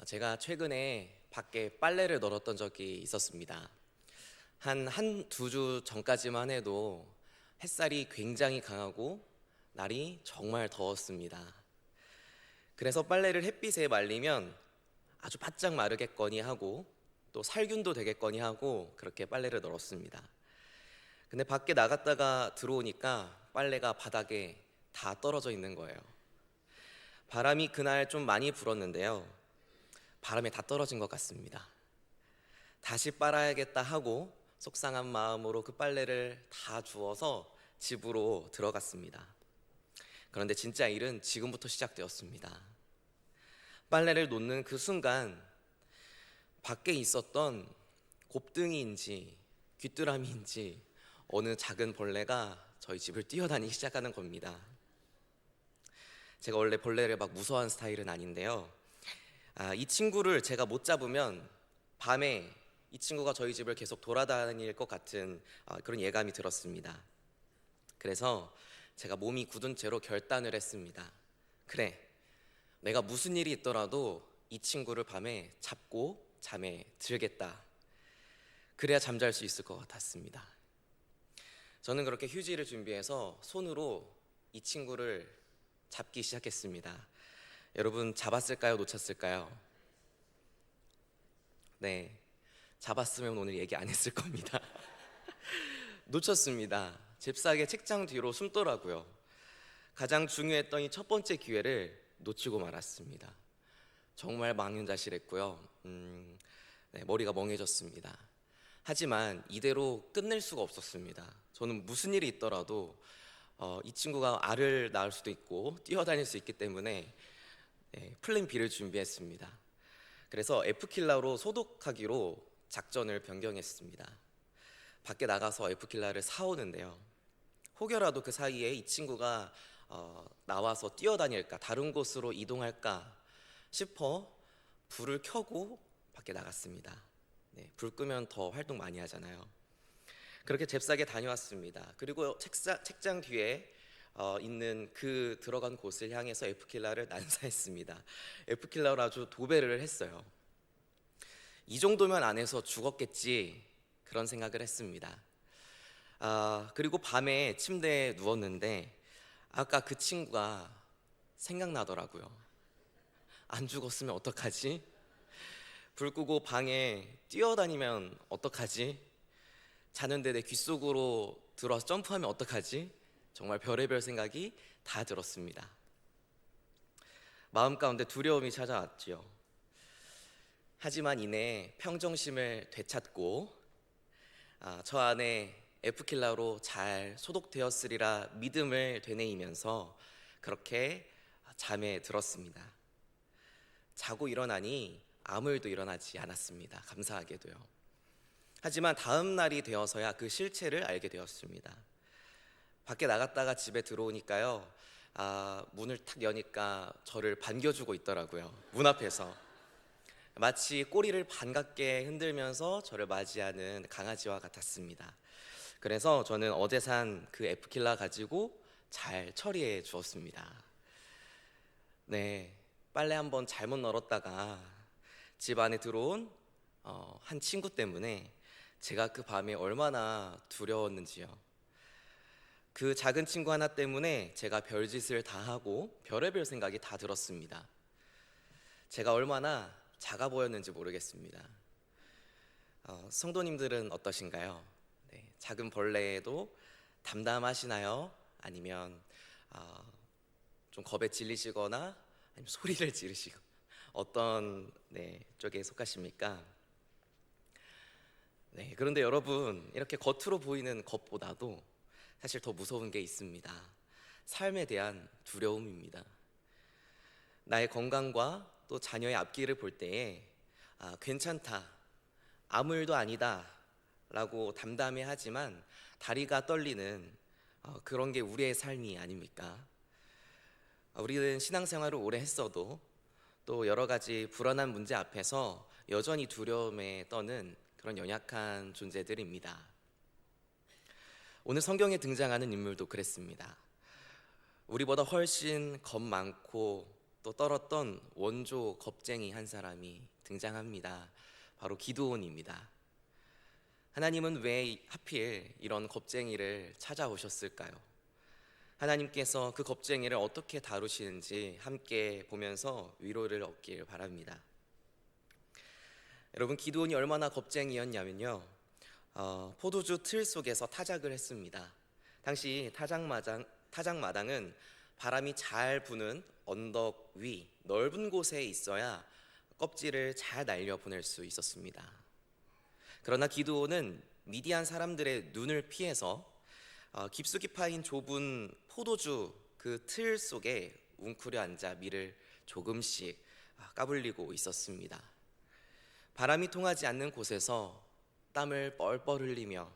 제가 최근에 밖에 빨래를 널었던 적이 있었습니다. 두 주 전까지만 해도 햇살이 굉장히 강하고 날이 정말 더웠습니다. 그래서 빨래를 햇빛에 말리면 아주 바짝 마르겠거니 하고 또 살균도 되겠거니 하고 그렇게 빨래를 널었습니다. 근데 밖에 나갔다가 들어오니까 빨래가 바닥에 다 떨어져 있는 거예요. 바람이 그날 좀 많이 불었는데요. 바람에 다 떨어진 것 같습니다. 다시 빨아야겠다 하고 속상한 마음으로 그 빨래를 다 주워서 집으로 들어갔습니다. 그런데 진짜 일은 지금부터 시작되었습니다. 빨래를 놓는 그 순간 밖에 있었던 곱등이인지 귀뚜라미인지 어느 작은 벌레가 저희 집을 뛰어다니기 시작하는 겁니다. 제가 원래 벌레를 막 무서워하는 스타일은 아닌데요. 이 친구를 제가 못 잡으면 밤에 이 친구가 저희 집을 계속 돌아다닐 것 같은 그런 예감이 들었습니다. 그래서 제가 몸이 굳은 채로 결단을 했습니다. 그래, 내가 무슨 일이 있더라도 이 친구를 밤에 잡고 잠에 들겠다. 그래야 잠잘 수 있을 것 같았습니다. 저는 그렇게 휴지를 준비해서 손으로 이 친구를 잡기 시작했습니다. 여러분, 잡았을까요? 놓쳤을까요? 네, 잡았으면 오늘 얘기 안 했을 겁니다. 놓쳤습니다. 잽싸게 책장 뒤로 숨더라고요. 가장 중요했던 이 첫 번째 기회를 놓치고 말았습니다. 정말 망연자실했고요. 네, 머리가 멍해졌습니다. 하지만 이대로 끝낼 수가 없었습니다. 저는 무슨 일이 있더라도 이 친구가 알을 낳을 수도 있고 뛰어다닐 수 있기 때문에 플랜 B를 준비했습니다. 그래서 F킬러로 소독하기로 작전을 변경했습니다. 밖에 나가서 F킬러를 사오는데요. 혹여라도 그 사이에 이 친구가 나와서 뛰어다닐까, 다른 곳으로 이동할까 싶어 불을 켜고 밖에 나갔습니다. 네, 불 끄면 더 활동 많이 하잖아요. 그렇게 잽싸게 다녀왔습니다. 그리고 책장 뒤에 있는 그 들어간 곳을 향해서 F킬러를 난사했습니다. F킬러를 아주 도배를 했어요. 이 정도면 안 해서 죽었겠지, 그런 생각을 했습니다. 그리고 밤에 침대에 누웠는데 아까 그 친구가 생각나더라고요. 안 죽었으면 어떡하지? 불 끄고 방에 뛰어다니면 어떡하지? 자는데 내 귓속으로 들어와서 점프하면 어떡하지? 정말 별의별 생각이 다 들었습니다. 마음 가운데 두려움이 찾아왔지요. 하지만 이내 평정심을 되찾고 저 안에 F킬러로 잘 소독되었으리라 믿음을 되뇌이면서 그렇게 잠에 들었습니다. 자고 일어나니 아무 일도 일어나지 않았습니다. 감사하게도요. 하지만 다음 날이 되어서야 그 실체를 알게 되었습니다. 밖에 나갔다가 집에 들어오니까요, 문을 탁 여니까 저를 반겨주고 있더라고요. 문 앞에서 마치 꼬리를 반갑게 흔들면서 저를 맞이하는 강아지와 같았습니다. 그래서 저는 어제 산 그 F킬러 가지고 잘 처리해 주었습니다. 네, 빨래 한번 잘못 널었다가 집 안에 들어온 한 친구 때문에 제가 그 밤에 얼마나 두려웠는지요. 그 작은 친구 하나 때문에 제가 별짓을 다 하고 별의별 생각이 다 들었습니다. 제가 얼마나 작아 보였는지 모르겠습니다. 성도님들은 어떠신가요? 네, 작은 벌레에도 담담하시나요? 아니면 좀 겁에 질리시거나 아니면 소리를 지르시고 어떤 쪽에 속하십니까? 네, 그런데 여러분, 이렇게 겉으로 보이는 것보다도 사실 더 무서운 게 있습니다. 삶에 대한 두려움입니다. 나의 건강과 또 자녀의 앞길을 볼 때에 괜찮다, 아무 일도 아니다 라고 담담해하지만 다리가 떨리는 그런 게 우리의 삶이 아닙니까? 우리는 신앙생활을 오래 했어도 또 여러 가지 불안한 문제 앞에서 여전히 두려움에 떠는 그런 연약한 존재들입니다. 오늘 성경에 등장하는 인물도 그랬습니다. 우리보다 훨씬 겁 많고 또 떨었던 원조 겁쟁이 한 사람이 등장합니다. 바로 기드온입니다. 하나님은 왜 하필 이런 겁쟁이를 찾아오셨을까요? 하나님께서 그 겁쟁이를 어떻게 다루시는지 함께 보면서 위로를 얻길 바랍니다. 여러분, 기드온이 얼마나 겁쟁이였냐면요, 포도주 틀 속에서 타작을 했습니다. 당시 타작마당은 바람이 잘 부는 언덕 위 넓은 곳에 있어야 껍질을 잘 날려 보낼 수 있었습니다. 그러나 기드온은 미디안 사람들의 눈을 피해서 깊숙이 파인 좁은 포도주 그 틀 속에 웅크려 앉아 밀을 조금씩 까불리고 있었습니다. 바람이 통하지 않는 곳에서 땀을 뻘뻘 흘리며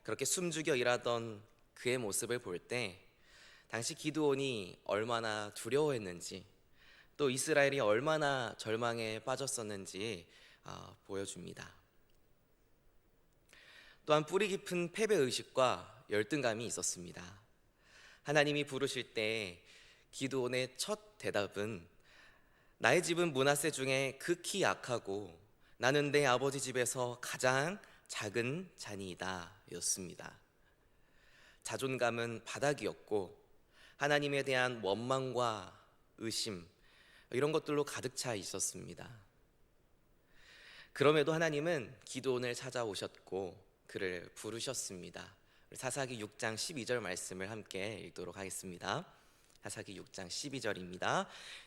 그렇게 숨죽여 일하던 그의 모습을 볼 때 당시 기드온이 얼마나 두려워했는지, 또 이스라엘이 얼마나 절망에 빠졌었는지 보여줍니다. 또한 뿌리 깊은 패배의식과 열등감이 있었습니다. 하나님이 부르실 때 기드온의 첫 대답은 나의 집은 므낫세 중에 극히 약하고 나는 내 아버지 집에서 가장 작은 자니이다 였습니다. 자존감은 바닥이었고 하나님에 대한 원망과 의심, 이런 것들로 가득 차 있었습니다. 그럼에도 하나님은 기드온을 찾아오셨고 그를 부르셨습니다. 사사기 6장 12절 말씀을 함께 읽도록 하겠습니다. 사사기 6장 12절입니다.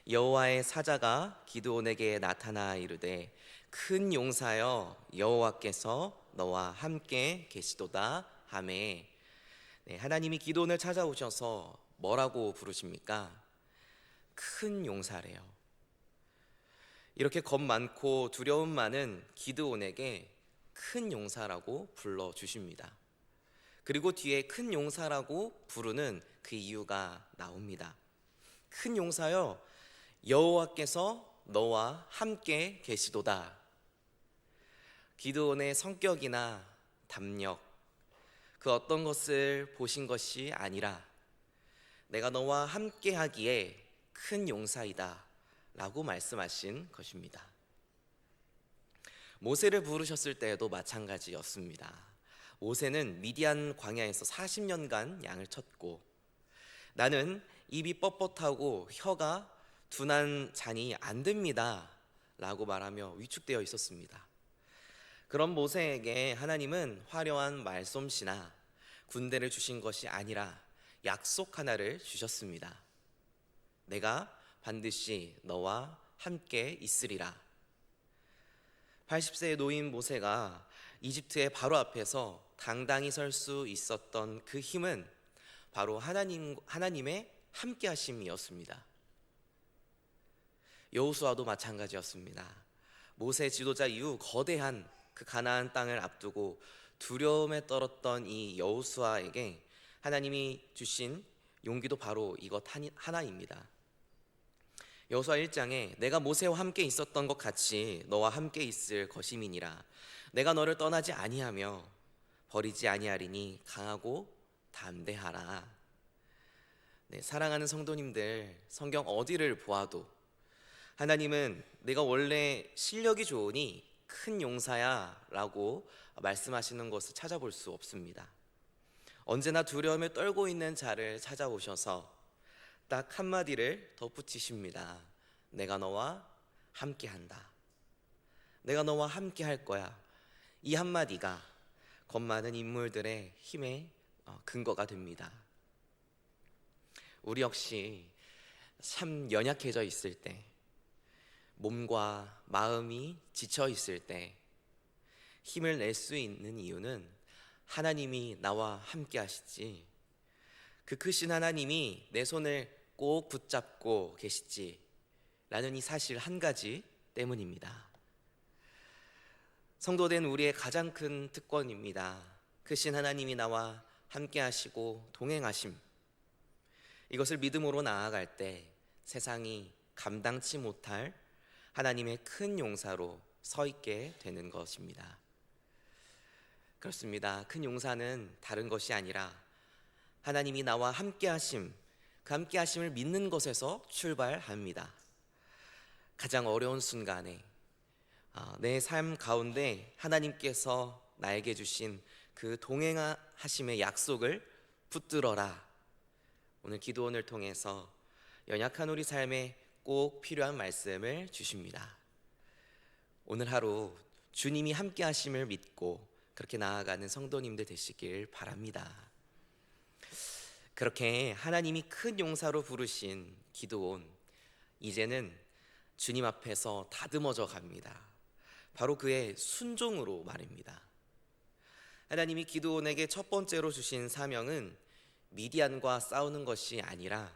여호와의 사자가 기드온에게 나타나 이르되 큰 용사여 여호와께서 너와 함께 계시도다 하매. 하나님이 기드온을 찾아오셔서 뭐라고 부르십니까? 큰 용사래요. 이렇게 겁 많고 두려움 많은 기드온에게 큰 용사라고 불러주십니다. 그리고 뒤에 큰 용사라고 부르는 그 이유가 나옵니다. 큰 용사여 여호와께서 너와 함께 계시도다. 기드온의 성격이나 담력, 그 어떤 것을 보신 것이 아니라 내가 너와 함께 하기에 큰 용사이다 라고 말씀하신 것입니다. 모세를 부르셨을 때에도 마찬가지였습니다. 모세는 미디안 광야에서 40년간 양을 쳤고 나는 입이 뻣뻣하고 혀가 둔한 잔이 안 됩니다 라고 말하며 위축되어 있었습니다. 그런 모세에게 하나님은 화려한 말솜씨나 군대를 주신 것이 아니라 약속 하나를 주셨습니다. 내가 반드시 너와 함께 있으리라. 80세의 노인 모세가 이집트의 바로 앞에서 당당히 설 수 있었던 그 힘은 바로 하나님의 함께 하심이었습니다. 여호수아도 마찬가지였습니다. 모세 지도자 이후 거대한 그 가나안 땅을 앞두고 두려움에 떨었던 이 여호수아에게 하나님이 주신 용기도 바로 이것 하나입니다. 여호수아 1장에 내가 모세와 함께 있었던 것 같이 너와 함께 있을 것임이니라. 내가 너를 떠나지 아니하며 버리지 아니하리니 강하고 담대하라. 사랑하는 성도님들, 성경 어디를 보아도 하나님은 내가 원래 실력이 좋으니 큰 용사야 라고 말씀하시는 것을 찾아볼 수 없습니다. 언제나 두려움에 떨고 있는 자를 찾아오셔서 딱 한마디를 덧붙이십니다. 내가 너와 함께 한다. 내가 너와 함께 할 거야. 이 한마디가 겁 많은 인물들의 힘의 근거가 됩니다. 우리 역시 참 연약해져 있을 때, 몸과 마음이 지쳐 있을 때 힘을 낼 수 있는 이유는 하나님이 나와 함께 하시지, 그 크신 하나님이 내 손을 꼭 붙잡고 계시지 라는 이 사실 한 가지 때문입니다. 성도된 우리의 가장 큰 특권입니다. 크신 하나님이 나와 함께 하시고 동행하심, 이것을 믿음으로 나아갈 때 세상이 감당치 못할 하나님의 큰 용사로 서 있게 되는 것입니다. 그렇습니다. 큰 용사는 다른 것이 아니라 하나님이 나와 함께 하심, 그 함께 하심을 믿는 것에서 출발합니다. 가장 어려운 순간에 내 삶 가운데 하나님께서 나에게 주신 그 동행하심의 약속을 붙들어라. 오늘 기도원을 통해서 연약한 우리 삶에 꼭 필요한 말씀을 주십니다. 오늘 하루 주님이 함께 하심을 믿고 그렇게 나아가는 성도님들 되시길 바랍니다. 그렇게 하나님이 큰 용사로 부르신 기드온, 이제는 주님 앞에서 다듬어져 갑니다. 바로 그의 순종으로 말입니다. 하나님이 기드온에게 첫 번째로 주신 사명은 미디안과 싸우는 것이 아니라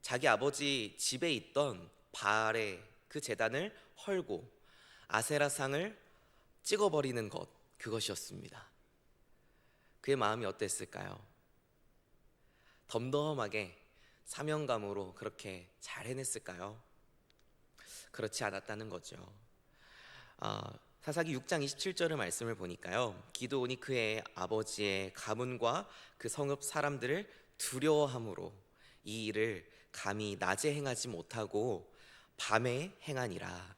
자기 아버지 집에 있던 바알의 그 제단을 헐고 아세라상을 찍어버리는 것, 그것이었습니다. 그의 마음이 어땠을까요? 덤덤하게 사명감으로 그렇게 잘 해냈을까요? 그렇지 않았다는 거죠. 사사기 6장 27절의 말씀을 보니까요, 기드온이 그의 아버지의 가문과 그 성읍 사람들을 두려워함으로 이 일을 감히 낮에 행하지 못하고 밤에 행하니라.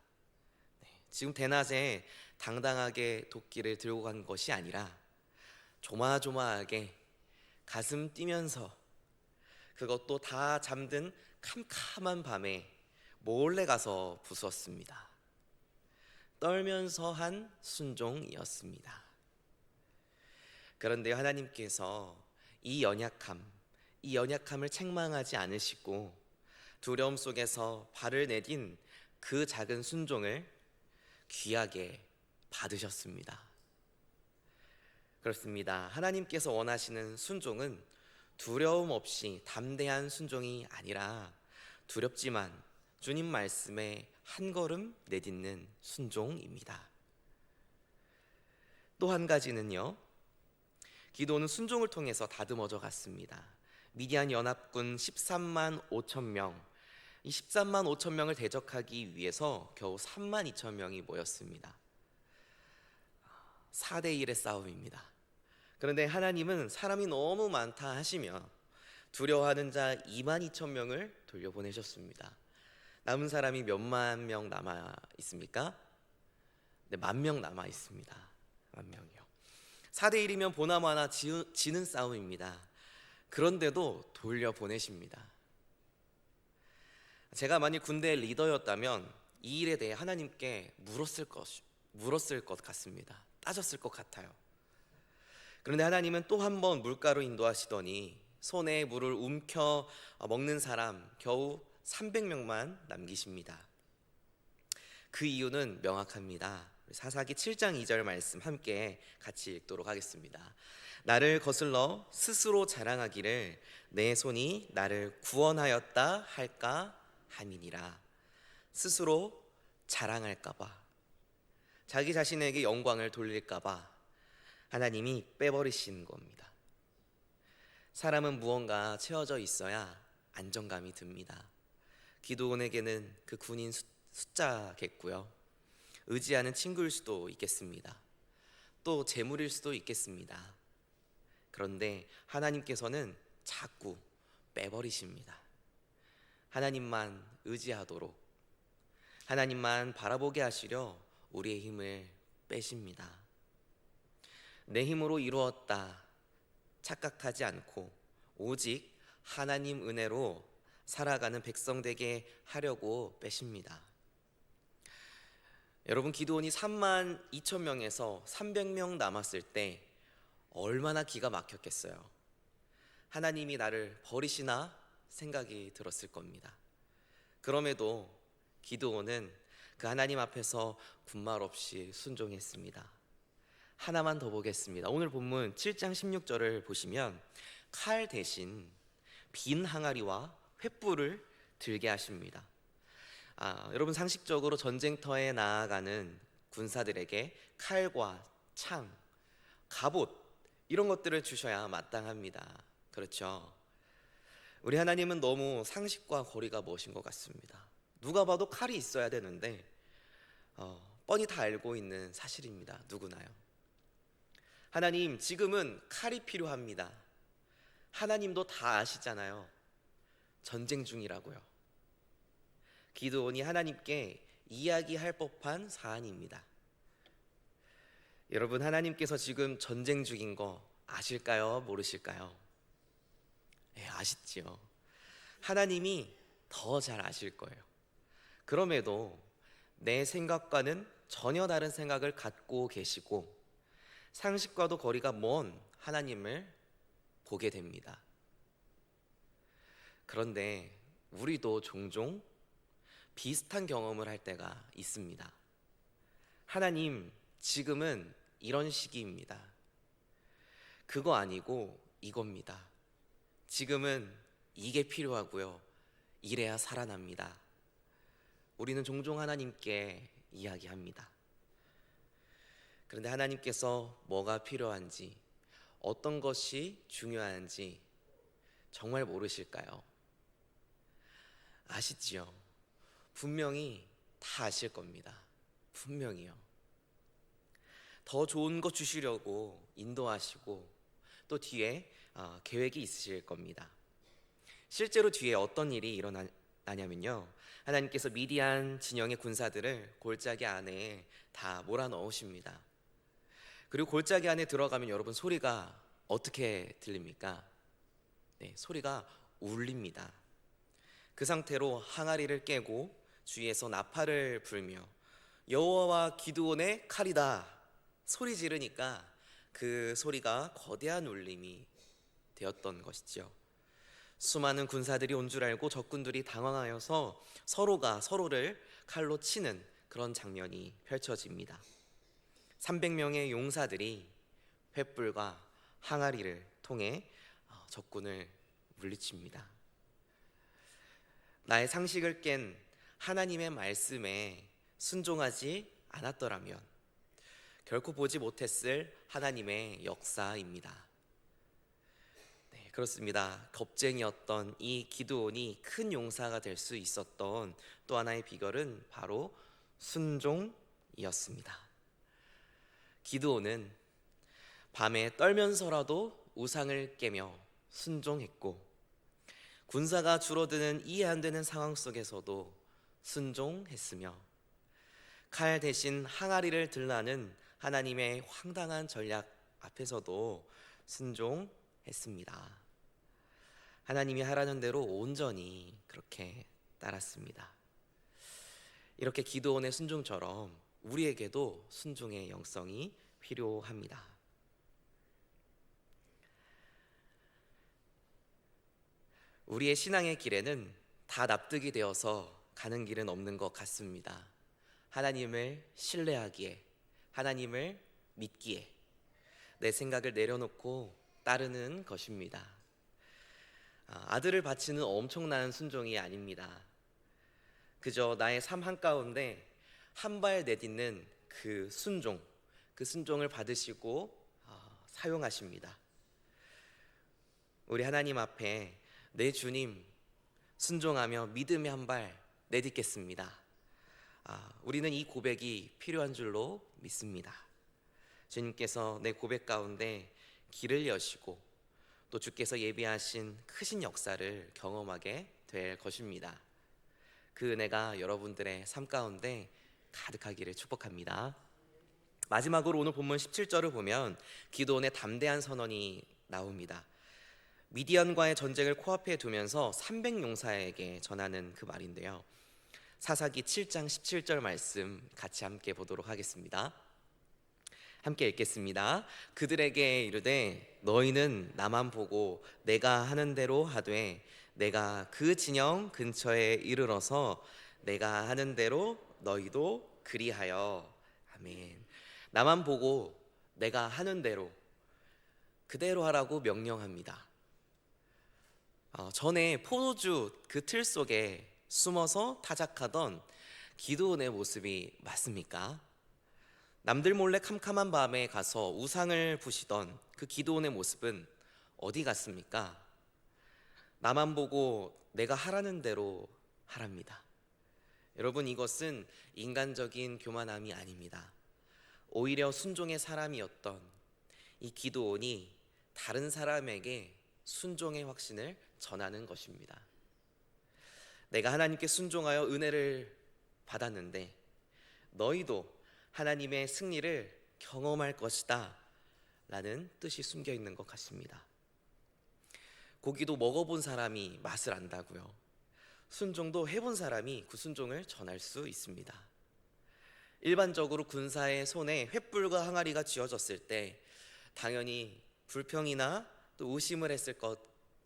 지금 대낮에 당당하게 도끼를 들고 간 것이 아니라 조마조마하게 가슴 뛰면서, 그것도 다 잠든 캄캄한 밤에 몰래 가서 부수었습니다. 떨면서 한 순종이었습니다. 그런데 하나님께서 이 연약함을 책망하지 않으시고 두려움 속에서 발을 내딘 그 작은 순종을 귀하게 받으셨습니다. 그렇습니다. 하나님께서 원하시는 순종은 두려움 없이 담대한 순종이 아니라 두렵지만 주님 말씀에 한 걸음 내딛는 순종입니다. 또 한 가지는요, 기도는 순종을 통해서 다듬어져 갔습니다. 미디안 연합군 13만 5천 명, 이 13만 5천 명을 대적하기 위해서 겨우 3만 2천 명이 모였습니다. 4대 1의 싸움입니다. 그런데 하나님은 사람이 너무 많다 하시며 두려워하는 자 2만 2천 명을 돌려보내셨습니다. 남은 사람이 몇만 명 남아 있습니까? 네, 10,000명 남아 있습니다. 10,000명이요. 4대 1이면 보나마 하나 지는 싸움입니다. 그런데도 돌려보내십니다. 제가 만약 군대 리더였다면 이 일에 대해 하나님께 물었을 것 같습니다. 따졌을 것 같아요. 그런데 하나님은 또 한 번 물가로 인도하시더니 손에 물을 움켜 먹는 사람 겨우 300명만 남기십니다. 그 이유는 명확합니다. 사사기 7장 2절 말씀 함께 같이 읽도록 하겠습니다. 나를 거슬러 스스로 자랑하기를 내 손이 나를 구원하였다 할까 함이니라. 스스로 자랑할까봐, 자기 자신에게 영광을 돌릴까봐 하나님이 빼버리신 겁니다. 사람은 무언가 채워져 있어야 안정감이 듭니다. 기드온에게는 그 군인 숫자겠고요, 의지하는 친구일 수도 있겠습니다. 또 재물일 수도 있겠습니다. 그런데 하나님께서는 자꾸 빼버리십니다. 하나님만 의지하도록, 하나님만 바라보게 하시려 우리의 힘을 빼십니다. 내 힘으로 이루었다 착각하지 않고 오직 하나님 은혜로 살아가는 백성 되게 하려고 빼십니다. 여러분, 기드온이 3만 2천 명에서 300명 남았을 때 얼마나 기가 막혔겠어요. 하나님이 나를 버리시나 생각이 들었을 겁니다. 그럼에도 기드온은 그 하나님 앞에서 군말 없이 순종했습니다. 하나만 더 보겠습니다. 오늘 본문 7장 16절을 보시면 칼 대신 빈 항아리와 횃불을 들게 하십니다. 여러분, 상식적으로 전쟁터에 나아가는 군사들에게 칼과 창, 갑옷 이런 것들을 주셔야 마땅합니다. 그렇죠? 우리 하나님은 너무 상식과 거리가 먼 것 같습니다. 누가 봐도 칼이 있어야 되는데 뻔히 다 알고 있는 사실입니다. 누구나요. 하나님, 지금은 칼이 필요합니다. 하나님도 다 아시잖아요. 전쟁 중이라고요. 기드온이 하나님께 이야기할 법한 사안입니다. 여러분, 하나님께서 지금 전쟁 중인 거 아실까요? 모르실까요? 네, 아시지요. 하나님이 더 잘 아실 거예요. 그럼에도 내 생각과는 전혀 다른 생각을 갖고 계시고 상식과도 거리가 먼 하나님을 보게 됩니다. 그런데 우리도 종종 비슷한 경험을 할 때가 있습니다. 하나님, 지금은 이런 시기입니다. 그거 아니고 이겁니다. 지금은 이게 필요하고요. 이래야 살아납니다. 우리는 종종 하나님께 이야기합니다. 그런데 하나님께서 뭐가 필요한지, 어떤 것이 중요한지 정말 모르실까요? 아시지요? 분명히 다 아실 겁니다. 분명히요. 더 좋은 거 주시려고 인도하시고 또 뒤에 계획이 있으실 겁니다. 실제로 뒤에 어떤 일이 일어나냐면요, 하나님께서 미디안 진영의 군사들을 골짜기 안에 다 몰아넣으십니다. 그리고 골짜기 안에 들어가면 여러분, 소리가 어떻게 들립니까? 네, 소리가 울립니다. 그 상태로 항아리를 깨고 주위에서 나팔을 불며 여호와와 기드온의 칼이다 소리 지르니까 그 소리가 거대한 울림이 되었던 것이죠. 수많은 군사들이 온 줄 알고 적군들이 당황하여서 서로가 서로를 칼로 치는 그런 장면이 펼쳐집니다. 300명의 용사들이 횃불과 항아리를 통해 적군을 물리칩니다. 나의 상식을 깬 하나님의 말씀에 순종하지 않았더라면 결코 보지 못했을 하나님의 역사입니다. 네, 그렇습니다. 겁쟁이였던 이 기드온이 큰 용사가 될 수 있었던 또 하나의 비결은 바로 순종이었습니다. 기드온은 밤에 떨면서라도 우상을 깨며 순종했고 군사가 줄어드는 이해 안 되는 상황 속에서도 순종했으며 칼 대신 항아리를 들라는 하나님의 황당한 전략 앞에서도 순종했습니다. 하나님이 하라는 대로 온전히 그렇게 따랐습니다. 이렇게 기드온의 순종처럼 우리에게도 순종의 영성이 필요합니다. 우리의 신앙의 길에는 다 납득이 되어서 가는 길은 없는 것 같습니다. 하나님을 신뢰하기에, 하나님을 믿기에 내 생각을 내려놓고 따르는 것입니다. 아들을 바치는 엄청난 순종이 아닙니다. 그저 나의 삶 한가운데 한 발 내딛는 그 순종을 받으시고 사용하십니다. 우리 하나님 앞에 내 주님 순종하며 믿음의 한 발 내딛겠습니다. 우리는 이 고백이 필요한 줄로 믿습니다. 주님께서 내 고백 가운데 길을 여시고 또 주께서 예비하신 크신 역사를 경험하게 될 것입니다. 그 은혜가 여러분들의 삶 가운데 가득하기를 축복합니다. 마지막으로 오늘 본문 17절을 보면 기드온의 담대한 선언이 나옵니다. 미디안과의 전쟁을 코앞에 두면서 300용사에게 전하는 그 말인데요, 사사기 7장 17절 말씀 같이 함께 보도록 하겠습니다. 함께 읽겠습니다. 그들에게 이르되 너희는 나만 보고 내가 하는 대로 하되 내가 그 진영 근처에 이르러서 내가 하는 대로 너희도 그리하여. 아멘. 나만 보고 내가 하는 대로 그대로 하라고 명령합니다. 전에 포도주 그 틀 속에 숨어서 타작하던 기드온의 모습이 맞습니까? 남들 몰래 캄캄한 밤에 가서 우상을 부시던 그 기드온의 모습은 어디 갔습니까? 나만 보고 내가 하라는 대로 하랍니다. 여러분, 이것은 인간적인 교만함이 아닙니다. 오히려 순종의 사람이었던 이 기드온이 다른 사람에게 순종의 확신을 전하는 것입니다. 내가 하나님께 순종하여 은혜를 받았는데 너희도 하나님의 승리를 경험할 것이다 라는 뜻이 숨겨 있는 것 같습니다. 고기도 먹어본 사람이 맛을 안다고요. 순종도 해본 사람이 그 순종을 전할 수 있습니다. 일반적으로 군사의 손에 횃불과 항아리가 쥐어졌을 때 당연히 불평이나 또 의심을 했을 것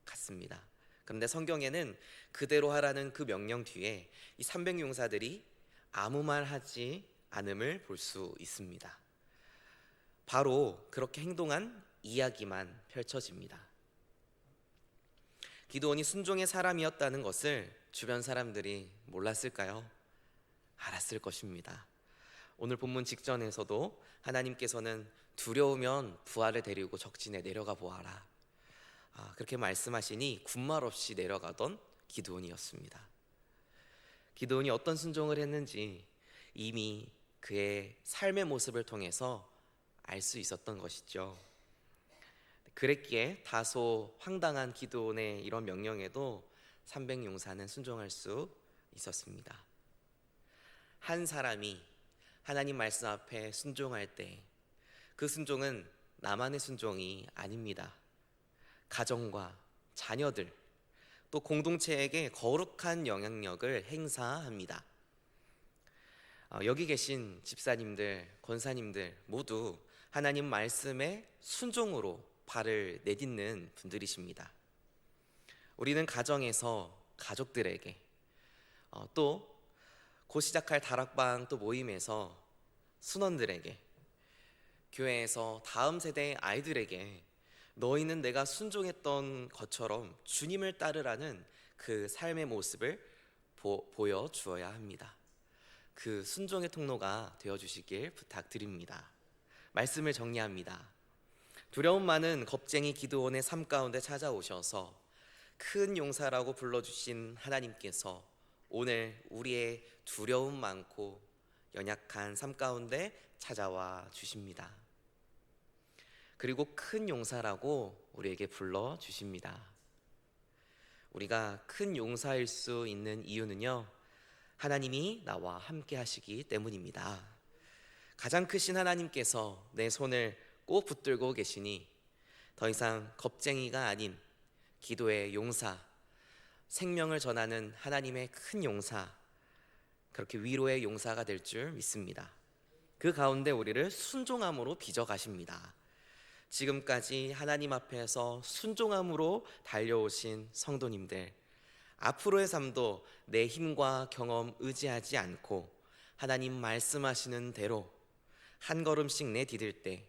같습니다. 그런데 성경에는 그대로 하라는 그 명령 뒤에 이 300용사들이 아무 말 하지 않음을 볼 수 있습니다. 바로 그렇게 행동한 이야기만 펼쳐집니다. 기드온이 순종의 사람이었다는 것을 주변 사람들이 몰랐을까요? 알았을 것입니다. 오늘 본문 직전에서도 하나님께서는 두려우면 부하를 데리고 적진에 내려가 보아라, 그렇게 말씀하시니 군말 없이 내려가던 기드온이었습니다. 기드온이 어떤 순종을 했는지 이미 그의 삶의 모습을 통해서 알 수 있었던 것이죠. 그랬기에 다소 황당한 기드온의 이런 명령에도 300용사는 순종할 수 있었습니다. 한 사람이 하나님 말씀 앞에 순종할 때 그 순종은 나만의 순종이 아닙니다. 가정과 자녀들 또 공동체에게 거룩한 영향력을 행사합니다. 여기 계신 집사님들, 권사님들 모두 하나님 말씀에 순종으로 발을 내딛는 분들이십니다. 우리는 가정에서 가족들에게 또 곧 시작할 다락방 또 모임에서 순원들에게, 교회에서 다음 세대의 아이들에게 너희는 내가 순종했던 것처럼 주님을 따르라는 그 삶의 모습을 보여주어야 합니다. 그 순종의 통로가 되어주시길 부탁드립니다. 말씀을 정리합니다. 두려움 많은 겁쟁이 기드온의 삶 가운데 찾아오셔서 큰 용사라고 불러주신 하나님께서 오늘 우리의 두려움 많고 연약한 삶 가운데 찾아와 주십니다. 그리고 큰 용사라고 우리에게 불러주십니다. 우리가 큰 용사일 수 있는 이유는요, 하나님이 나와 함께 하시기 때문입니다. 가장 크신 하나님께서 내 손을 꼭 붙들고 계시니 더 이상 겁쟁이가 아닌 기도의 용사, 생명을 전하는 하나님의 큰 용사, 그렇게 위로의 용사가 될 줄 믿습니다. 그 가운데 우리를 순종함으로 빚어가십니다. 지금까지 하나님 앞에서 순종함으로 달려오신 성도님들, 앞으로의 삶도 내 힘과 경험 의지하지 않고 하나님 말씀하시는 대로 한 걸음씩 내디딜 때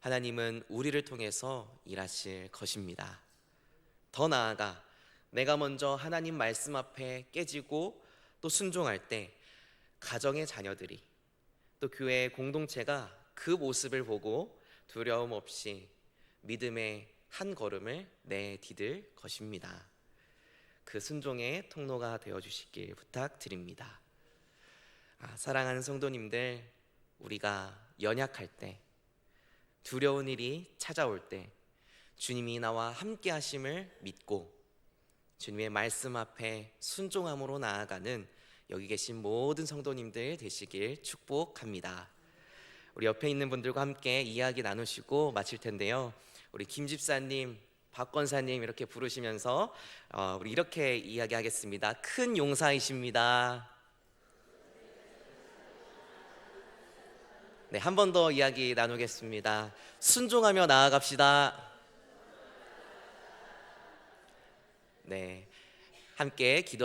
하나님은 우리를 통해서 일하실 것입니다. 더 나아가 내가 먼저 하나님 말씀 앞에 깨지고 또 순종할 때 가정의 자녀들이 또 교회의 공동체가 그 모습을 보고 두려움 없이 믿음의 한 걸음을 내디딜 것입니다. 그 순종의 통로가 되어주시길 부탁드립니다. 사랑하는 성도님들, 우리가 연약할 때, 두려운 일이 찾아올 때 주님이 나와 함께 하심을 믿고 주님의 말씀 앞에 순종함으로 나아가는 여기 계신 모든 성도님들 되시길 축복합니다. 우리 옆에 있는 분들과 함께 이야기 나누시고 마칠 텐데요, 우리 김 집사님, 박 권사님 이렇게 부르시면서 우리 이렇게 이야기하겠습니다. 큰 용사이십니다. 네, 한 번 더 이야기 나누겠습니다. 순종하며 나아갑시다. 네, 함께 기도하겠습니다.